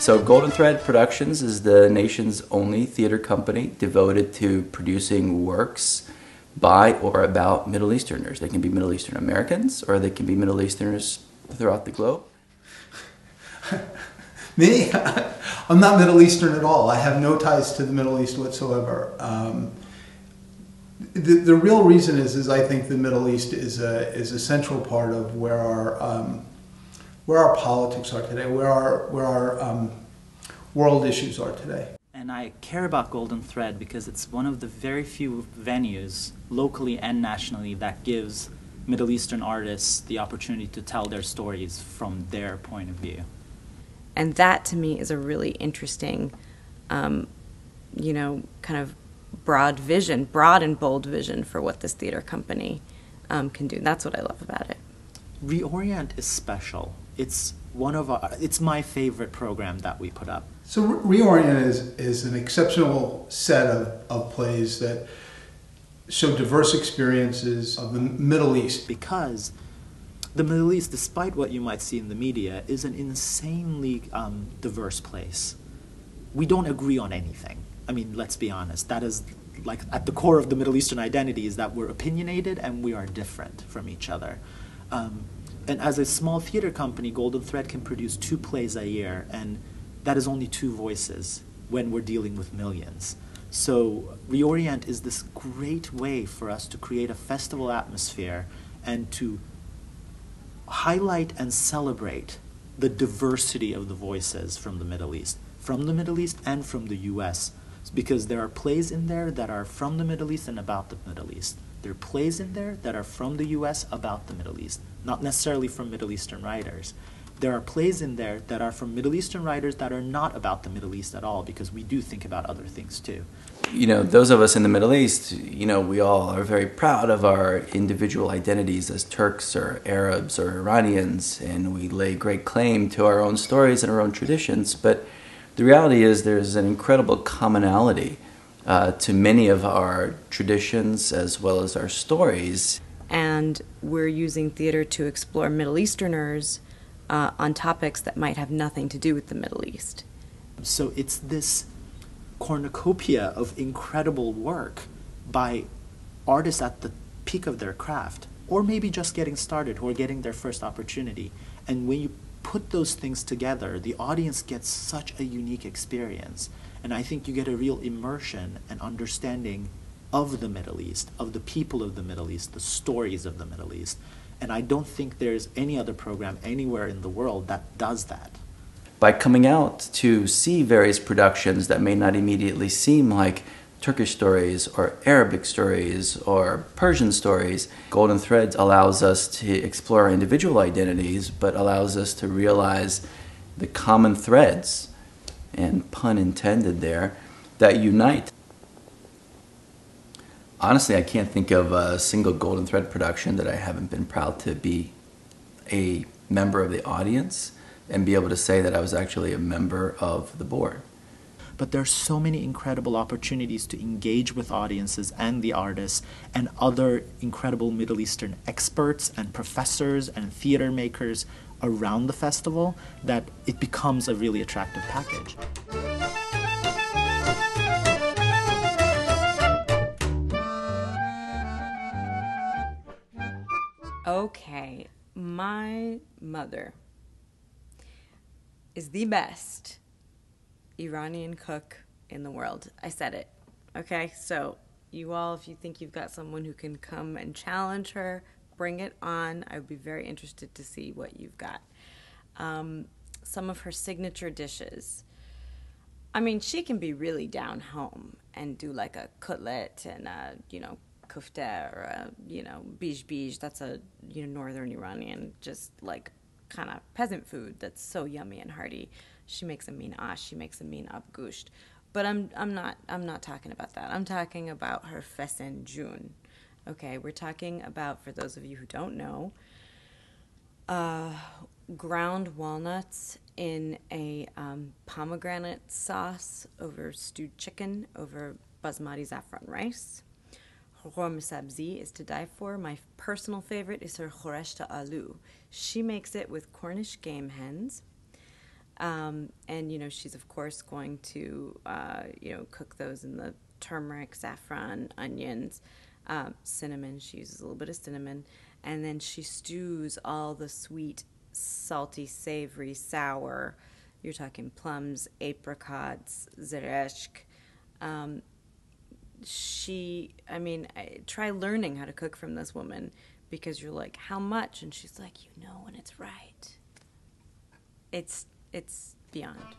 So Golden Thread Productions is the nation's only theater company devoted to producing works by or about Middle Easterners. They can be Middle Eastern Americans or they can be Middle Easterners throughout the globe. Me? I'm not Middle Eastern at all. I have no ties to the Middle East whatsoever. The real reason is I think the Middle East is a central part of where our politics are today, where our world issues are today. And I care about Golden Thread because it's one of the very few venues, locally and nationally, that gives Middle Eastern artists the opportunity to tell their stories from their point of view. And that, to me, is a really interesting, kind of broad and bold vision for what this theater company can do. That's what I love about it. ReOrient is special. It's it's my favorite program that we put up. So ReOrient is an exceptional set of plays that show diverse experiences of the Middle East. Because the Middle East, despite what you might see in the media, is an insanely diverse place. We don't agree on anything. I mean, let's be honest. That is like at the core of the Middle Eastern identity, is that we're opinionated and we are different from each other. And as a small theater company, Golden Thread can produce 2 plays a year, and that is only 2 voices when we're dealing with millions. So ReOrient is this great way for us to create a festival atmosphere and to highlight and celebrate the diversity of the voices from the Middle East and from the US, because there are plays in there that are from the Middle East and about the Middle East. There are plays in there that are from the US about the Middle East, not necessarily from Middle Eastern writers. There are plays in there that are from Middle Eastern writers that are not about the Middle East at all, because we do think about other things too. You know, those of us in the Middle East, you know, we all are very proud of our individual identities as Turks or Arabs or Iranians, and we lay great claim to our own stories and our own traditions. But the reality is there's an incredible commonality to many of our traditions as well as our stories. And we're using theater to explore Middle Easterners on topics that might have nothing to do with the Middle East. So it's this cornucopia of incredible work by artists at the peak of their craft, or maybe just getting started, or getting their first opportunity. And when you put those things together, the audience gets such a unique experience. And I think you get a real immersion and understanding of the Middle East, of the people of the Middle East, the stories of the Middle East. And I don't think there's any other program anywhere in the world that does that. By coming out to see various productions that may not immediately seem like Turkish stories or Arabic stories or Persian stories, Golden Threads allows us to explore our individual identities, but allows us to realize the common threads, and pun intended there, that unite. Honestly, I can't think of a single Golden Thread production that I haven't been proud to be a member of the audience and be able to say that I was actually a member of the board. But there's so many incredible opportunities to engage with audiences and the artists and other incredible Middle Eastern experts and professors and theater makers around the festival that it becomes a really attractive package. Okay, my mother is the best Iranian cook in the world. I said it. Okay, so you all, if you think you've got someone who can come and challenge her, bring it on. I would be very interested to see what you've got. Some of her signature dishes. I mean, she can be really down home and do like a cutlet and a, kufta or a, bij. That's a, northern Iranian, just like kind of peasant food that's so yummy and hearty. She makes a mean ash, she makes a mean abgusht. But I'm not talking about that. I'm talking about her fesenjun. Okay, we're talking about, for those of you who don't know, ground walnuts in a pomegranate sauce over stewed chicken, over basmati saffron rice. Khorm sabzi is to die for. My personal favorite is her khoreshta aloo. She makes it with Cornish game hens, And, you know, she's, of course, going to, you know, cook those in the turmeric, saffron, onions, cinnamon. She uses a little bit of cinnamon. And then she stews all the sweet, salty, savory, sour. You're talking plums, apricots, zereshk. Try learning how to cook from this woman, because you're like, how much? And she's like, you know when it's right. It's beyond.